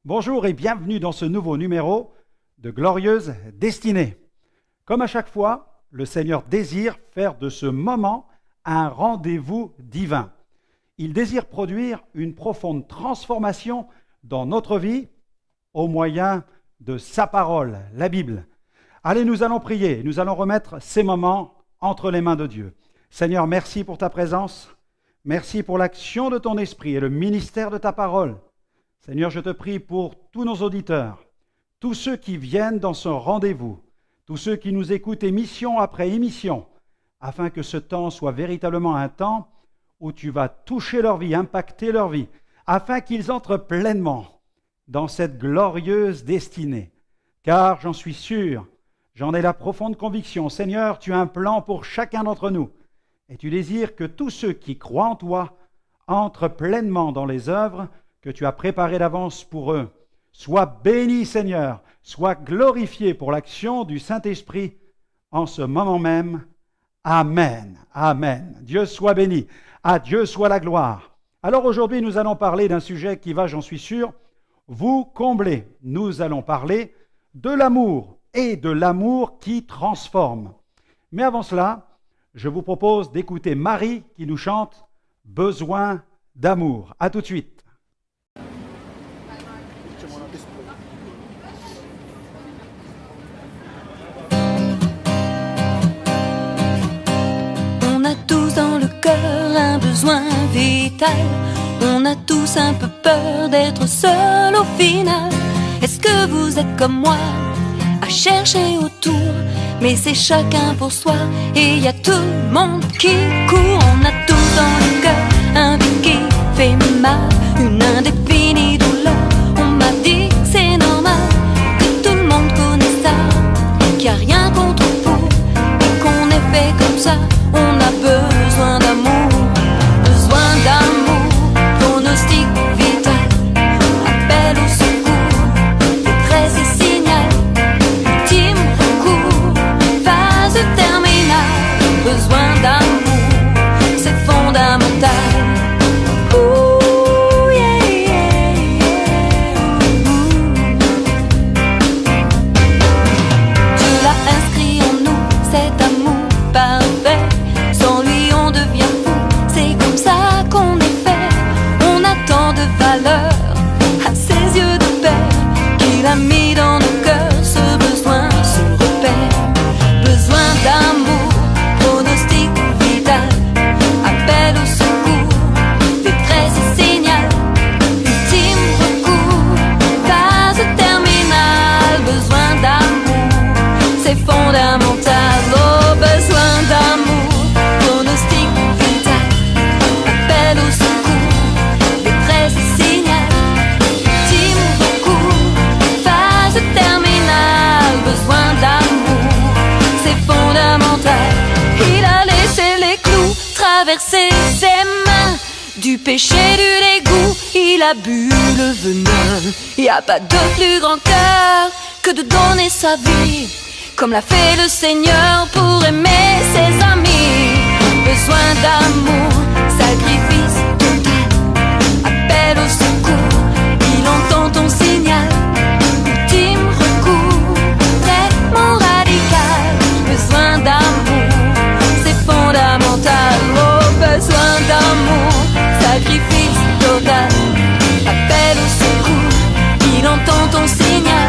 Bonjour et bienvenue dans ce nouveau numéro de Glorieuse Destinée. Comme à chaque fois, le Seigneur désire faire de ce moment un rendez-vous divin. Il désire produire une profonde transformation dans notre vie au moyen de sa parole, la Bible. Allez, nous allons prier, nous allons remettre ces moments entre les mains de Dieu. Seigneur, merci pour ta présence, merci pour l'action de ton esprit et le ministère de ta parole. Seigneur, je te prie pour tous nos auditeurs, tous ceux qui viennent dans ce rendez-vous, tous ceux qui nous écoutent émission après émission, afin que ce temps soit véritablement un temps où tu vas toucher leur vie, impacter leur vie, afin qu'ils entrent pleinement dans cette glorieuse destinée. Car j'en suis sûr, j'en ai la profonde conviction, Seigneur, tu as un plan pour chacun d'entre nous, et tu désires que tous ceux qui croient en toi entrent pleinement dans les œuvres que tu as préparé d'avance pour eux. Sois béni, Seigneur, sois glorifié pour l'action du Saint-Esprit en ce moment même. Amen. Amen. Dieu soit béni. À Dieu soit la gloire. Alors aujourd'hui, nous allons parler d'un sujet qui va, j'en suis sûr, vous combler. Nous allons parler de l'amour et de l'amour qui transforme. Mais avant cela, je vous propose d'écouter Marie qui nous chante « Besoin d'amour ». À tout de suite. On a tous dans le cœur un besoin vital. On a tous un peu peur d'être seul au final. Est-ce que vous êtes comme moi à chercher autour? Mais c'est chacun pour soi et y a tout le monde qui court. On a tous dans le cœur un vide qui fait mal, une indéfinie douleur. On m'a dit que c'est normal, que tout le monde connaît ça, qu'il n'y a rien contre vous et qu'on est fait comme ça. On a besoin d'amour, pronostic vital, appel au secours, détresse et signal, ultime recours, phase terminale, besoin d'amour, c'est fondamental. Ouh, yeah, yeah, yeah. Dieu l'a inscrit en nous, cet amour parfait. Sans lui on devient fou, c'est comme ça qu'on est fait. On a tant de valeur à ses yeux de père, qu'il a mis dans nos cœurs ce besoin, ce repère. Besoin d'amour, pronostic vital, appel au secours, détresse et signal, ultime recours, phase terminale. Besoin d'amour, c'est fondamental. Oh, besoin d'amour, pronostic vital, appel au secours, détresse et signal, ultime recours, phase terminale. Besoin d'amour, c'est fondamental. Il a laissé les clous traverser ses mains, du péché, du dégoût, il a bu le venin. Y a pas de plus grand cœur que de donner sa vie, comme l'a fait le Seigneur pour aimer ses amis. Besoin d'amour, sacrifice total, appel au secours, il entend ton signal, ultime recours, traitement radical. Besoin d'amour, c'est fondamental. Oh, besoin d'amour, sacrifice total, appel au secours, il entend ton signal,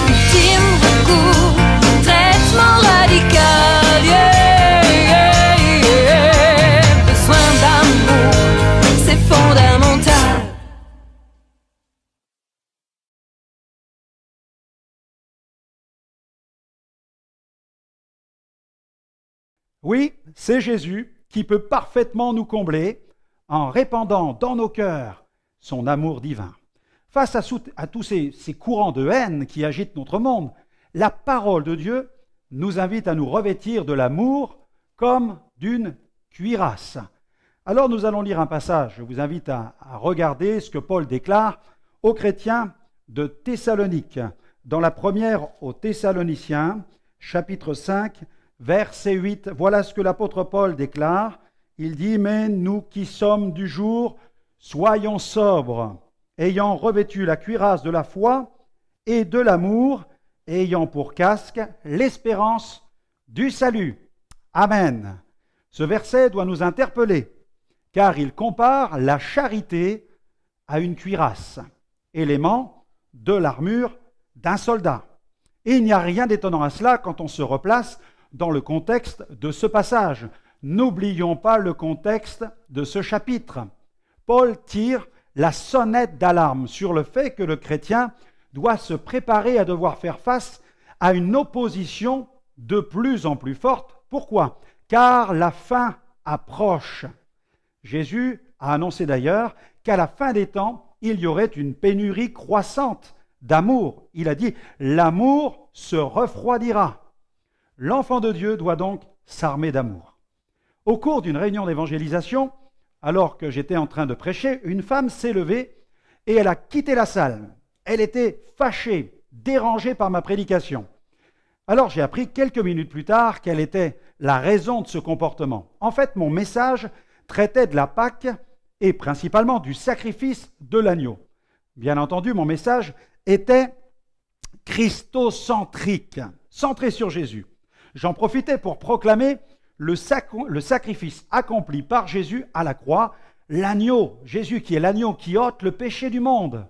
ultime recours, traitement radical. Yeah, yeah, yeah. Besoin d'amour, c'est fondamental. Oui, c'est Jésus qui peut parfaitement nous combler en répandant dans nos cœurs son amour divin. Face à tous ces courants de haine qui agitent notre monde, la parole de Dieu nous invite à nous revêtir de l'amour comme d'une cuirasse. Alors nous allons lire un passage. Je vous invite à regarder ce que Paul déclare aux chrétiens de Thessalonique, dans la première aux Thessaloniciens, chapitre 5, verset 8. Voilà ce que l'apôtre Paul déclare. Il dit « Mais nous qui sommes du jour, soyons sobres, ayant revêtu la cuirasse de la foi et de l'amour, ayant pour casque l'espérance du salut. » Amen. Ce verset doit nous interpeller, car il compare la charité à une cuirasse, élément de l'armure d'un soldat. Et il n'y a rien d'étonnant à cela quand on se replace dans le contexte de ce passage. N'oublions pas le contexte de ce chapitre. Paul tire la sonnette d'alarme sur le fait que le chrétien doit se préparer à devoir faire face à une opposition de plus en plus forte. Pourquoi ? Car la fin approche. Jésus a annoncé d'ailleurs qu'à la fin des temps, il y aurait une pénurie croissante d'amour. Il a dit « l'amour se refroidira ». L'enfant de Dieu doit donc s'armer d'amour. Au cours d'une réunion d'évangélisation, alors que j'étais en train de prêcher, une femme s'est levée et elle a quitté la salle. Elle était fâchée, dérangée par ma prédication. Alors j'ai appris quelques minutes plus tard quelle était la raison de ce comportement. En fait, mon message traitait de la Pâque et principalement du sacrifice de l'agneau. Bien entendu, mon message était christocentrique, centré sur Jésus. J'en profitais pour proclamer le sacrifice accompli par Jésus à la croix, l'agneau, Jésus qui est l'agneau qui ôte le péché du monde.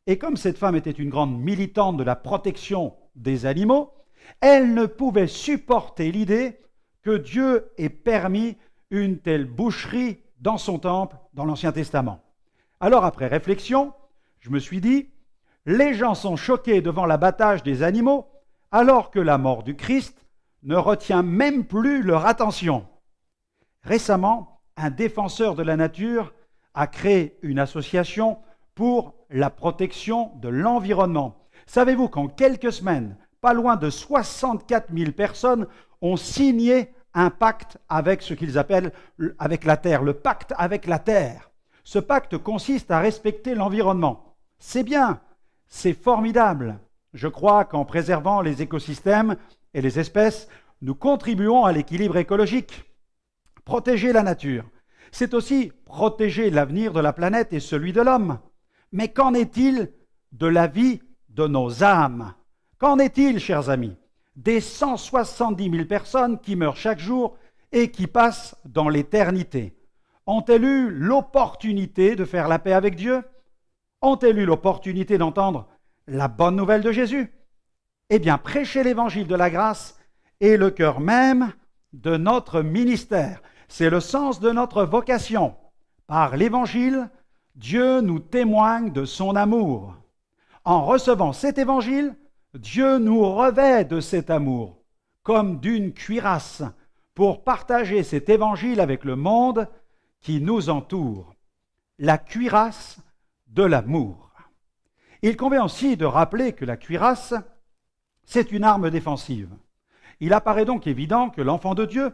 Et comme cette femme était une grande militante de la protection des animaux, elle ne pouvait supporter l'idée que Dieu ait permis une telle boucherie dans son temple, dans l'Ancien Testament. Alors, après réflexion, je me suis dit, les gens sont choqués devant l'abattage des animaux, alors que la mort du Christ ne retient même plus leur attention. Récemment, un défenseur de la nature a créé une association pour la protection de l'environnement. Savez-vous qu'en quelques semaines, pas loin de 64 000 personnes ont signé un pacte avec ce qu'ils appellent avec la Terre, le pacte avec la Terre. Ce pacte consiste à respecter l'environnement. C'est bien, c'est formidable. Je crois qu'en préservant les écosystèmes et les espèces, nous contribuons à l'équilibre écologique. Protéger la nature, c'est aussi protéger l'avenir de la planète et celui de l'homme. Mais qu'en est-il de la vie de nos âmes ? Qu'en est-il, chers amis, des 170 000 personnes qui meurent chaque jour et qui passent dans l'éternité? Ont-elles eu l'opportunité de faire la paix avec Dieu? Ont-elles eu l'opportunité d'entendre la bonne nouvelle de Jésus? Eh bien, prêcher l'évangile de la grâce est le cœur même de notre ministère. C'est le sens de notre vocation. Par l'évangile, Dieu nous témoigne de son amour. En recevant cet évangile, Dieu nous revêt de cet amour, comme d'une cuirasse, pour partager cet évangile avec le monde qui nous entoure. La cuirasse de l'amour. Il convient aussi de rappeler que la cuirasse, c'est une arme défensive. Il apparaît donc évident que l'enfant de Dieu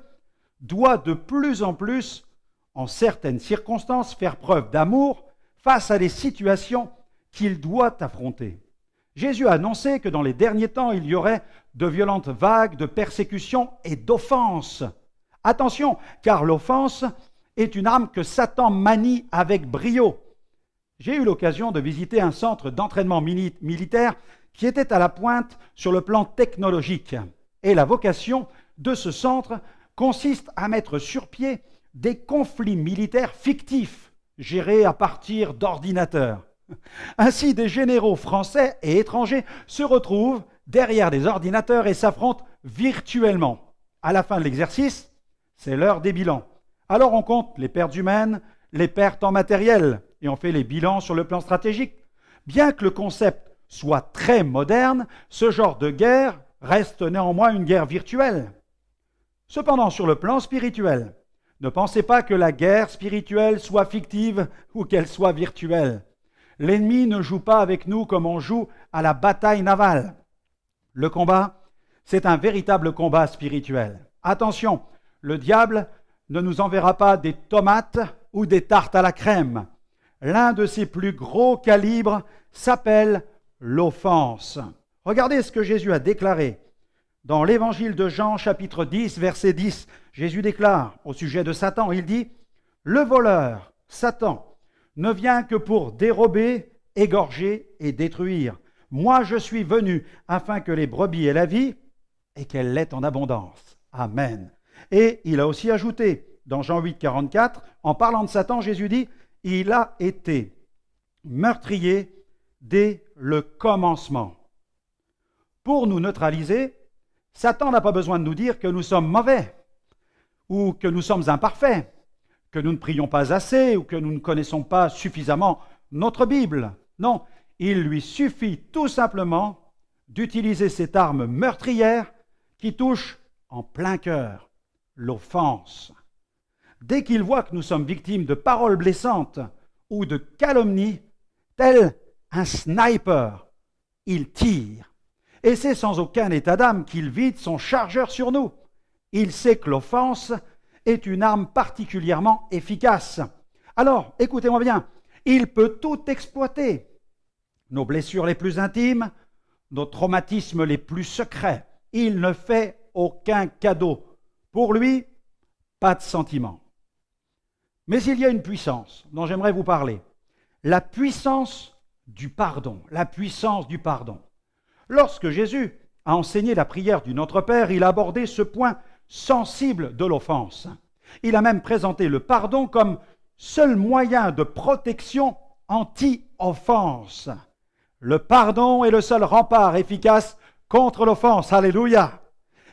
doit de plus en plus, en certaines circonstances, faire preuve d'amour face à des situations qu'il doit affronter. Jésus a annoncé que dans les derniers temps, il y aurait de violentes vagues de persécution et d'offense. Attention, car l'offense est une arme que Satan manie avec brio. J'ai eu l'occasion de visiter un centre d'entraînement militaire qui était à la pointe sur le plan technologique. Et la vocation de ce centre consiste à mettre sur pied des conflits militaires fictifs, gérés à partir d'ordinateurs. Ainsi, des généraux français et étrangers se retrouvent derrière des ordinateurs et s'affrontent virtuellement. À la fin de l'exercice, c'est l'heure des bilans. Alors on compte les pertes humaines, les pertes en matériel, et on fait les bilans sur le plan stratégique. Bien que le concept soit très moderne, ce genre de guerre reste néanmoins une guerre virtuelle. Cependant, sur le plan spirituel, ne pensez pas que la guerre spirituelle soit fictive ou qu'elle soit virtuelle. L'ennemi ne joue pas avec nous comme on joue à la bataille navale. Le combat, c'est un véritable combat spirituel. Attention, le diable ne nous enverra pas des tomates ou des tartes à la crème. L'un de ses plus gros calibres s'appelle l'offense. Regardez ce que Jésus a déclaré. Dans l'évangile de Jean, chapitre 10, verset 10, Jésus déclare au sujet de Satan, il dit « Le voleur, Satan, ne vient que pour dérober, égorger et détruire. Moi, je suis venu afin que les brebis aient la vie et qu'elle l'ait en abondance. » Amen. Et il a aussi ajouté, dans Jean 8, 44, en parlant de Satan, Jésus dit « Il a été meurtrier dès le commencement. » Pour nous neutraliser, Satan n'a pas besoin de nous dire que nous sommes mauvais, ou que nous sommes imparfaits, que nous ne prions pas assez, ou que nous ne connaissons pas suffisamment notre Bible. Non, il lui suffit tout simplement d'utiliser cette arme meurtrière qui touche en plein cœur, l'offense. Dès qu'il voit que nous sommes victimes de paroles blessantes ou de calomnies, tel un sniper, il tire. Et c'est sans aucun état d'âme qu'il vide son chargeur sur nous. Il sait que l'offense est une arme particulièrement efficace. Alors, écoutez-moi bien, il peut tout exploiter. Nos blessures les plus intimes, nos traumatismes les plus secrets. Il ne fait aucun cadeau. Pour lui, pas de sentiment. Mais il y a une puissance dont j'aimerais vous parler. La puissance du pardon. La puissance du pardon. Lorsque Jésus a enseigné la prière du Notre Père, il a abordé ce point sensible de l'offense. Il a même présenté le pardon comme seul moyen de protection anti-offense. Le pardon est le seul rempart efficace contre l'offense. Alléluia!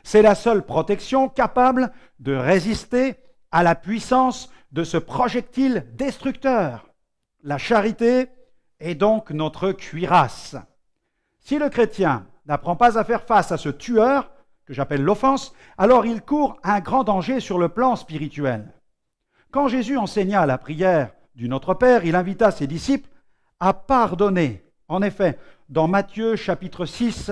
C'est la seule protection capable de résister à la puissance de ce projectile destructeur. La charité est donc notre cuirasse. Si le chrétien n'apprend pas à faire face à ce tueur, que j'appelle l'offense, alors il court un grand danger sur le plan spirituel. Quand Jésus enseigna la prière du Notre Père, il invita ses disciples à pardonner. En effet, dans Matthieu chapitre 6,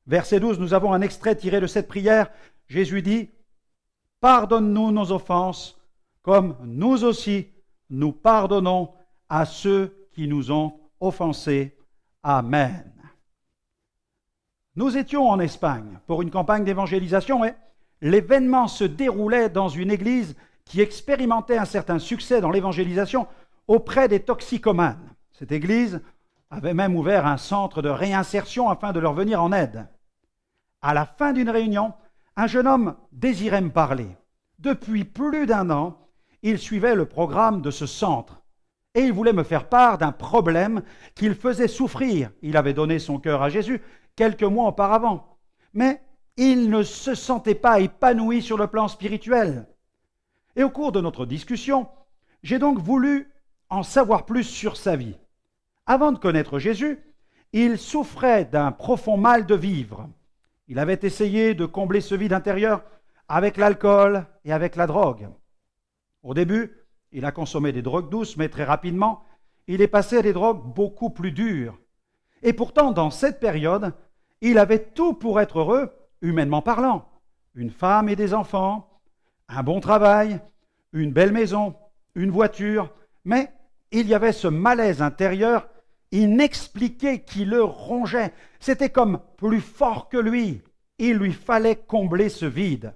verset 12, nous avons un extrait tiré de cette prière. Jésus dit « Pardonne-nous nos offenses, comme nous aussi nous pardonnons à ceux qui nous ont offensés. Amen. » Nous étions en Espagne pour une campagne d'évangélisation et l'événement se déroulait dans une église qui expérimentait un certain succès dans l'évangélisation auprès des toxicomanes. Cette église avait même ouvert un centre de réinsertion afin de leur venir en aide. À la fin d'une réunion, un jeune homme désirait me parler. Depuis plus d'1 an, il suivait le programme de ce centre et il voulait me faire part d'un problème qu'il faisait souffrir. Il avait donné son cœur à Jésus quelques mois auparavant, mais il ne se sentait pas épanoui sur le plan spirituel. Et au cours de notre discussion, j'ai donc voulu en savoir plus sur sa vie. Avant de connaître Jésus, il souffrait d'un profond mal de vivre. Il avait essayé de combler ce vide intérieur avec l'alcool et avec la drogue. Au début, il a consommé des drogues douces, mais très rapidement, il est passé à des drogues beaucoup plus dures. Et pourtant, dans cette période, il avait tout pour être heureux, humainement parlant. Une femme et des enfants, un bon travail, une belle maison, une voiture. Mais il y avait ce malaise intérieur inexpliqué qui le rongeait. C'était comme plus fort que lui. Il lui fallait combler ce vide.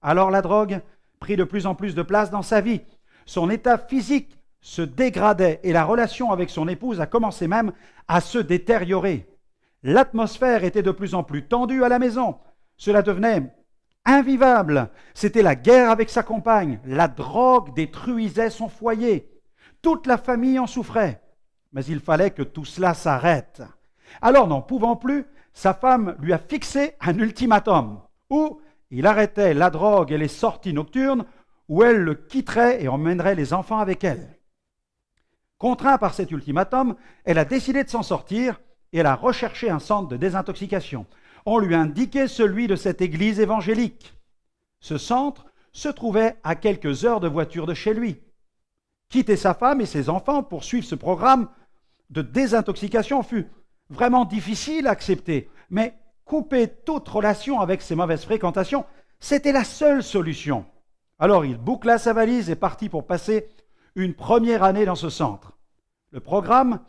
Alors la drogue prit de plus en plus de place dans sa vie. Son état physique se dégradait et la relation avec son épouse a commencé même à se détériorer. L'atmosphère était de plus en plus tendue à la maison. Cela devenait invivable. C'était la guerre avec sa compagne. La drogue détruisait son foyer. Toute la famille en souffrait. Mais il fallait que tout cela s'arrête. Alors, n'en pouvant plus, sa femme lui a fixé un ultimatum où il arrêtait la drogue et les sorties nocturnes, où elle le quitterait et emmènerait les enfants avec elle. Contraint par cet ultimatum, elle a décidé de s'en sortir et elle a recherché un centre de désintoxication. On lui a indiqué celui de cette église évangélique. Ce centre se trouvait à quelques heures de voiture de chez lui. Quitter sa femme et ses enfants pour suivre ce programme de désintoxication fut vraiment difficile à accepter, mais couper toute relation avec ses mauvaises fréquentations, c'était la seule solution. Alors il boucla sa valise et partit pour passer une première année dans ce centre. Le programme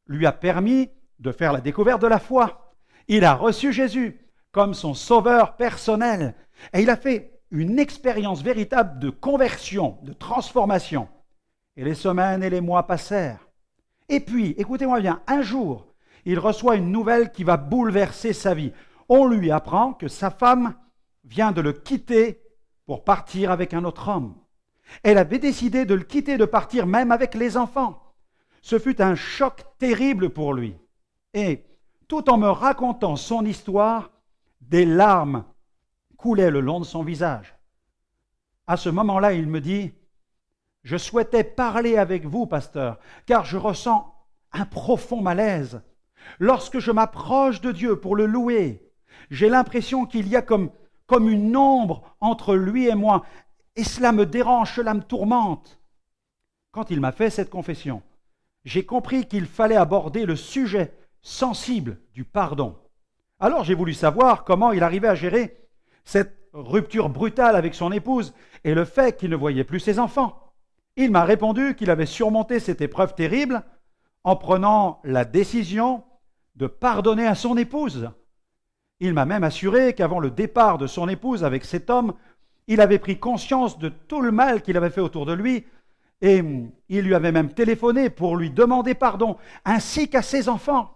lui a permis de faire la découverte de la foi. Il a reçu Jésus comme son sauveur personnel. Et il a fait une expérience véritable de conversion, de transformation. Et les semaines et les mois passèrent. Et puis, écoutez-moi bien, un jour, il reçoit une nouvelle qui va bouleverser sa vie. On lui apprend que sa femme vient de le quitter pour partir avec un autre homme. Elle avait décidé de le quitter, de partir même avec les enfants. Ce fut un choc terrible pour lui. Et tout en me racontant son histoire, des larmes coulaient le long de son visage. À ce moment-là, il me dit, « Je souhaitais parler avec vous, pasteur, car je ressens un profond malaise. Lorsque je m'approche de Dieu pour le louer, j'ai l'impression qu'il y a comme une ombre entre lui et moi, et cela me dérange, cela me tourmente. » Quand il m'a fait cette confession, j'ai compris qu'il fallait aborder le sujet sensible du pardon. Alors j'ai voulu savoir comment il arrivait à gérer cette rupture brutale avec son épouse et le fait qu'il ne voyait plus ses enfants. Il m'a répondu qu'il avait surmonté cette épreuve terrible en prenant la décision de pardonner à son épouse. Il m'a même assuré qu'avant le départ de son épouse avec cet homme, il avait pris conscience de tout le mal qu'il avait fait autour de lui et il lui avait même téléphoné pour lui demander pardon, ainsi qu'à ses enfants.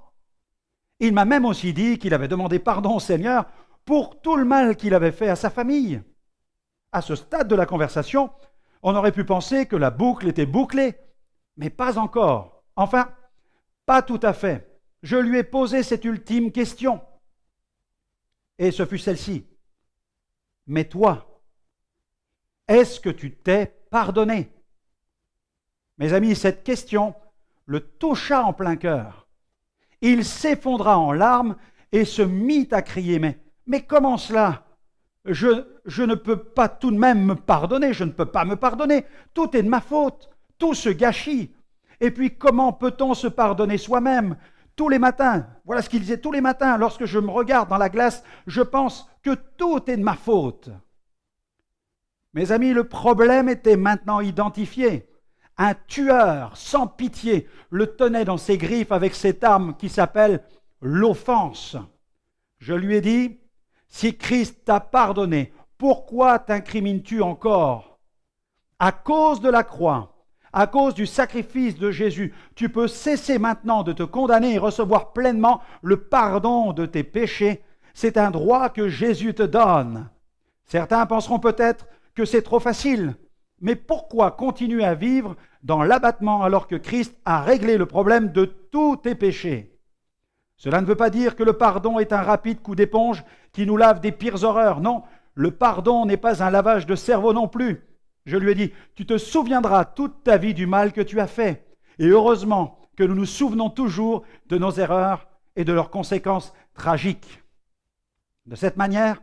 Il m'a même aussi dit qu'il avait demandé pardon au Seigneur pour tout le mal qu'il avait fait à sa famille. À ce stade de la conversation, on aurait pu penser que la boucle était bouclée, mais pas encore. Enfin, pas tout à fait. Je lui ai posé cette ultime question. Et ce fut celle-ci. Mais toi, est-ce que tu t'es pardonné? Mes amis, cette question le toucha en plein cœur. Il s'effondra en larmes et se mit à crier, mais comment cela? Je ne peux pas tout de même me pardonner, je ne peux pas me pardonner, tout est de ma faute, tout se gâchit. Et puis comment peut-on se pardonner soi-même? Tous les matins, voilà ce qu'il disait, tous les matins, lorsque je me regarde dans la glace, je pense que tout est de ma faute. Mes amis, le problème était maintenant identifié. Un tueur sans pitié le tenait dans ses griffes avec cette arme qui s'appelle l'offense. Je lui ai dit, si Christ t'a pardonné, pourquoi t'incrimines-tu encore? À cause de la croix, à cause du sacrifice de Jésus, tu peux cesser maintenant de te condamner et recevoir pleinement le pardon de tes péchés. C'est un droit que Jésus te donne. Certains penseront peut-être que c'est trop facile, mais pourquoi continuer à vivre dans l'abattement alors que Christ a réglé le problème de tous tes péchés? Cela ne veut pas dire que le pardon est un rapide coup d'éponge qui nous lave des pires horreurs. Non, le pardon n'est pas un lavage de cerveau non plus. Je lui ai dit, tu te souviendras toute ta vie du mal que tu as fait. Et heureusement que nous nous souvenons toujours de nos erreurs et de leurs conséquences tragiques. De cette manière,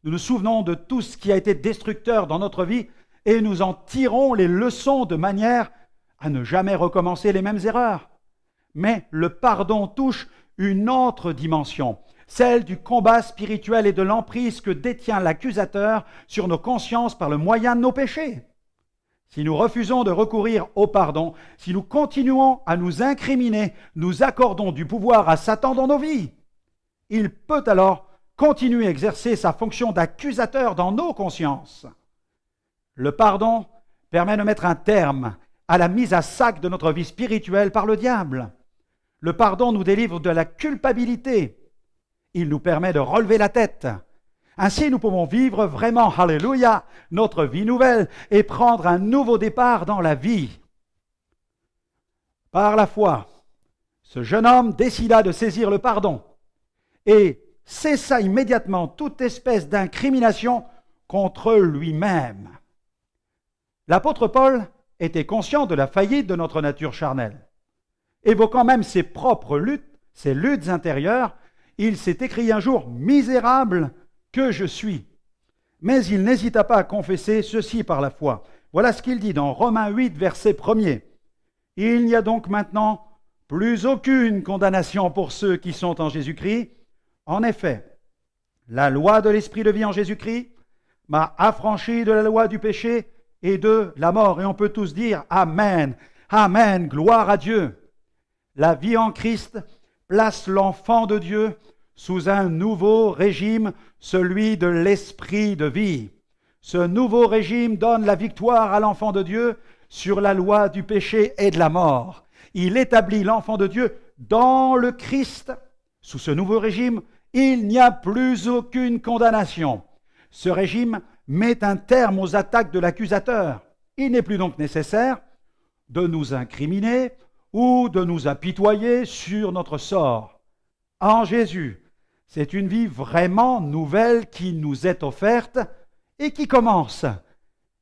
nous nous souvenons de tout ce qui a été destructeur dans notre vie et nous en tirons les leçons de manière à ne jamais recommencer les mêmes erreurs. Mais le pardon touche une autre dimension, celle du combat spirituel et de l'emprise que détient l'accusateur sur nos consciences par le moyen de nos péchés. Si nous refusons de recourir au pardon, si nous continuons à nous incriminer, nous accordons du pouvoir à Satan dans nos vies. Il peut alors continuer à exercer sa fonction d'accusateur dans nos consciences. Le pardon permet de mettre un terme à la mise à sac de notre vie spirituelle par le diable. Le pardon nous délivre de la culpabilité. Il nous permet de relever la tête. Ainsi, nous pouvons vivre vraiment, alléluia, notre vie nouvelle et prendre un nouveau départ dans la vie. Par la foi, ce jeune homme décida de saisir le pardon et cessa immédiatement toute espèce d'incrimination contre lui-même. L'apôtre Paul était conscient de la faillite de notre nature charnelle. Évoquant même ses propres luttes, ses luttes intérieures, il s'est écrié un jour « Misérable que je suis ». Mais il n'hésita pas à confesser ceci par la foi. Voilà ce qu'il dit dans Romains 8, verset 1er. « Il n'y a donc maintenant plus aucune condamnation pour ceux qui sont en Jésus-Christ. En effet, la loi de l'Esprit de vie en Jésus-Christ m'a affranchi de la loi du péché et de la mort. » Et on peut tous dire « Amen, Amen, gloire à Dieu ». La vie en Christ place l'enfant de Dieu sous un nouveau régime, celui de l'esprit de vie. Ce nouveau régime donne la victoire à l'enfant de Dieu sur la loi du péché et de la mort. Il établit l'enfant de Dieu dans le Christ. Sous ce nouveau régime, il n'y a plus aucune condamnation. Ce régime met un terme aux attaques de l'accusateur. Il n'est plus donc nécessaire de nous incriminer ou de nous apitoyer sur notre sort. En Jésus, c'est une vie vraiment nouvelle qui nous est offerte et qui commence.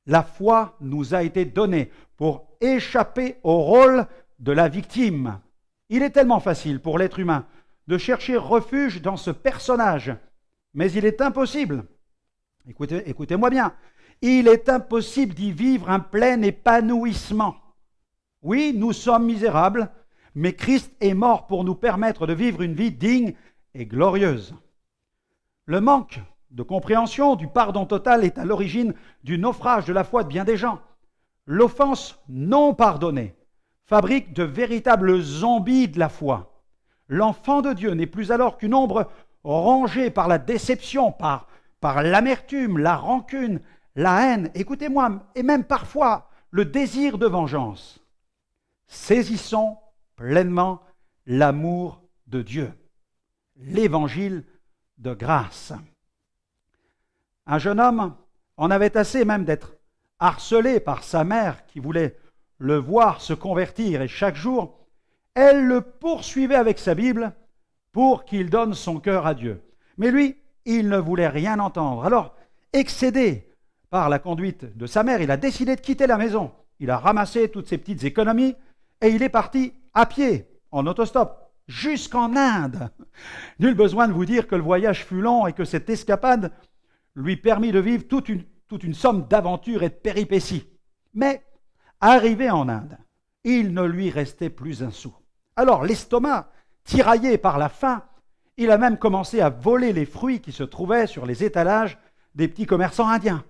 La foi nous a été donnée pour échapper au rôle de la victime. Il est tellement facile pour l'être humain de chercher refuge dans ce personnage, mais il est impossible, écoutez-moi bien, il est impossible d'y vivre un plein épanouissement. Oui, nous sommes misérables, mais Christ est mort pour nous permettre de vivre une vie digne et glorieuse. Le manque de compréhension du pardon total est à l'origine du naufrage de la foi de bien des gens. L'offense non pardonnée fabrique de véritables zombies de la foi. L'enfant de Dieu n'est plus alors qu'une ombre rongée par la déception, par l'amertume, la rancune, la haine, écoutez-moi, et même parfois le désir de vengeance. Saisissons pleinement l'amour de Dieu, l'évangile de grâce. Un jeune homme en avait assez même d'être harcelé par sa mère qui voulait le voir se convertir et chaque jour, elle le poursuivait avec sa Bible pour qu'il donne son cœur à Dieu. Mais lui, il ne voulait rien entendre. Alors, excédé par la conduite de sa mère, il a décidé de quitter la maison. Il a ramassé toutes ses petites économies et il est parti à pied, en autostop, jusqu'en Inde. Nul besoin de vous dire que le voyage fut long et que cette escapade lui permit de vivre toute une somme d'aventures et de péripéties. Mais, arrivé en Inde, il ne lui restait plus un sou. Alors, l'estomac, tiraillé par la faim, il a même commencé à voler les fruits qui se trouvaient sur les étalages des petits commerçants indiens.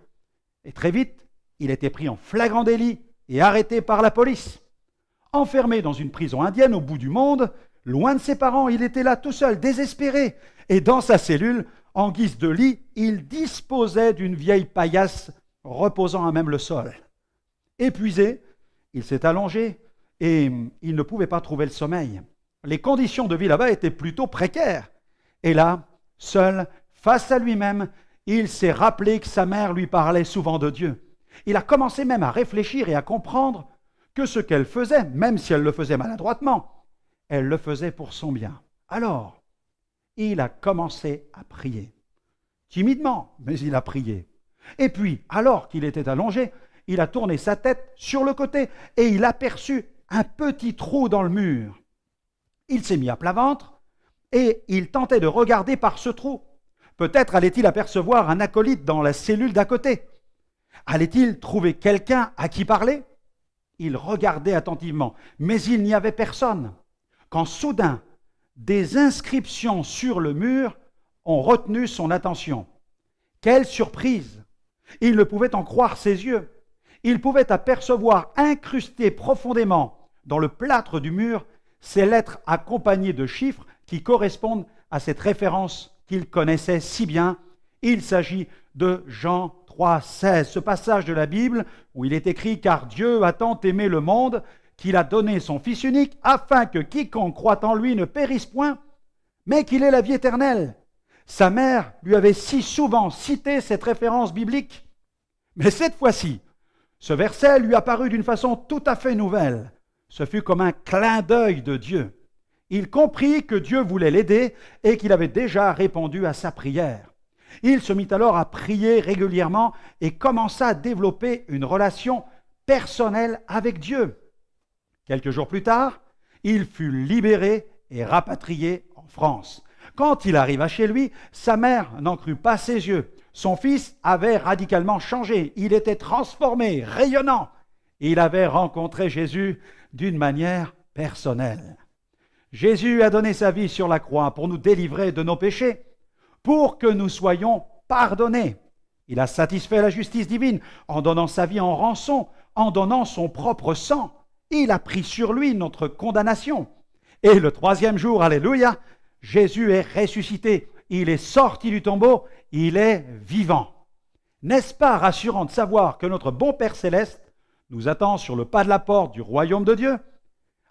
Et très vite, il était pris en flagrant délit et arrêté par la police. Enfermé dans une prison indienne au bout du monde, loin de ses parents, il était là tout seul, désespéré. Et dans sa cellule, en guise de lit, il disposait d'une vieille paillasse reposant à même le sol. Épuisé, il s'est allongé et il ne pouvait pas trouver le sommeil. Les conditions de vie là-bas étaient plutôt précaires. Et là, seul, face à lui-même, il s'est rappelé que sa mère lui parlait souvent de Dieu. Il a commencé même à réfléchir et à comprendre que ce qu'elle faisait, même si elle le faisait maladroitement, elle le faisait pour son bien. Alors, il a commencé à prier. Timidement, mais il a prié. Et puis, alors qu'il était allongé, il a tourné sa tête sur le côté et il aperçut un petit trou dans le mur. Il s'est mis à plat ventre et il tentait de regarder par ce trou. Peut-être allait-il apercevoir un acolyte dans la cellule d'à côté. Allait-il trouver quelqu'un à qui parler? Il regardait attentivement, mais il n'y avait personne. Quand soudain, des inscriptions sur le mur ont retenu son attention. Quelle surprise! Il ne pouvait en croire ses yeux. Il pouvait apercevoir incrustées profondément dans le plâtre du mur ces lettres accompagnées de chiffres qui correspondent à cette référence qu'il connaissait si bien. Il s'agit de Jean 3,16, ce passage de la Bible où il est écrit « Car Dieu a tant aimé le monde qu'il a donné son Fils unique afin que quiconque croit en lui ne périsse point, mais qu'il ait la vie éternelle. » Sa mère lui avait si souvent cité cette référence biblique. Mais cette fois-ci, ce verset lui apparut d'une façon tout à fait nouvelle. Ce fut comme un clin d'œil de Dieu. Il comprit que Dieu voulait l'aider et qu'il avait déjà répondu à sa prière. Il se mit alors à prier régulièrement et commença à développer une relation personnelle avec Dieu. Quelques jours plus tard, il fut libéré et rapatrié en France. Quand il arriva chez lui, sa mère n'en crut pas ses yeux. Son fils avait radicalement changé. Il était transformé, rayonnant. Il avait rencontré Jésus d'une manière personnelle. Jésus a donné sa vie sur la croix pour nous délivrer de nos péchés, pour que nous soyons pardonnés. Il a satisfait la justice divine en donnant sa vie en rançon, en donnant son propre sang. Il a pris sur lui notre condamnation. Et le troisième jour, alléluia, Jésus est ressuscité, il est sorti du tombeau, il est vivant. N'est-ce pas rassurant de savoir que notre bon Père céleste nous attend sur le pas de la porte du royaume de Dieu?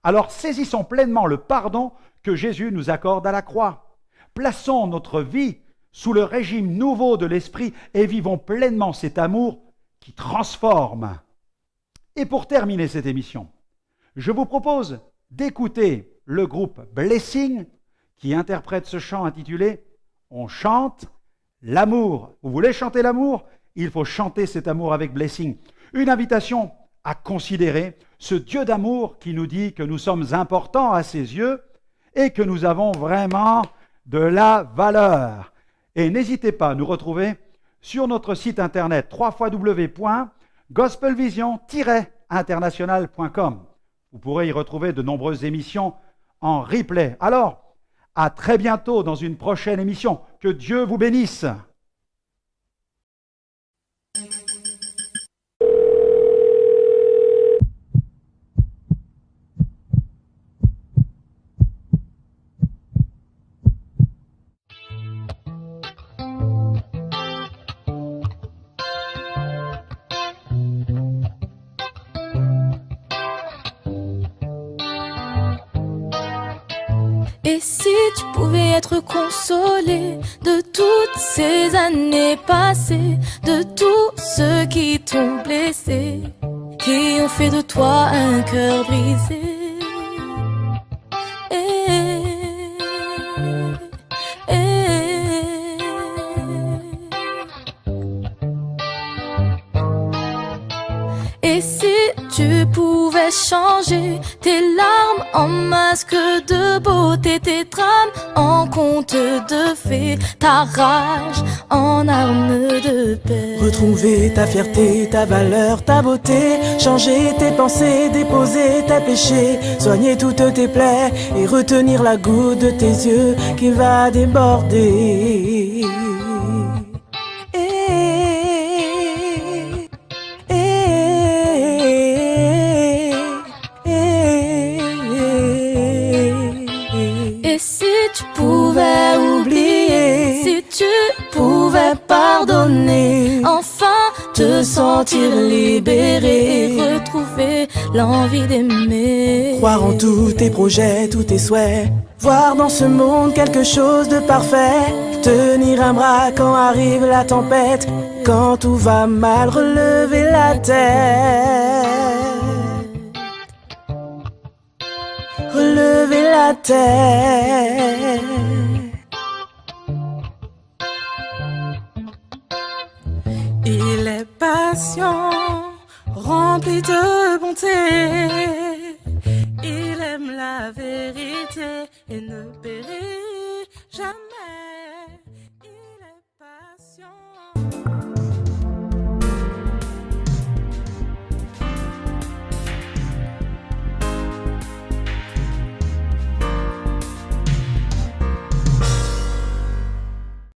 Alors saisissons pleinement le pardon que Jésus nous accorde à la croix. Plaçons notre vie sous le régime nouveau de l'Esprit et vivons pleinement cet amour qui transforme. Et pour terminer cette émission, je vous propose d'écouter le groupe Blessing qui interprète ce chant intitulé « On chante l'amour ». Vous voulez chanter l'amour? Il faut chanter cet amour avec Blessing. Une invitation à considérer ce Dieu d'amour qui nous dit que nous sommes importants à ses yeux et que nous avons vraiment de la valeur. Et n'hésitez pas à nous retrouver sur notre site internet www.gospelvision-international.com. Vous pourrez y retrouver de nombreuses émissions en replay. Alors, à très bientôt dans une prochaine émission. Que Dieu vous bénisse. Et si tu pouvais être consolé de toutes ces années passées, de tous ceux qui t'ont blessé, qui ont fait de toi un cœur brisé. Et si tu pouvais changer tes larmes en masque de beauté, tes drames en conte de fées, ta rage en arme de paix. Retrouver ta fierté, ta valeur, ta beauté, changer tes pensées, déposer tes péchés, soigner toutes tes plaies et retenir la goutte de tes yeux qui va déborder. Et si tu pouvais oublier, si tu pouvais pardonner, enfin te sentir libéré et retrouver l'envie d'aimer. Croire en tous tes projets, tous tes souhaits, voir dans ce monde quelque chose de parfait, tenir un bras quand arrive la tempête, quand tout va mal, relever la tête. Relever la tête. Il est patient, rempli de bonté. Il aime la vérité et ne périt jamais. Il est patient.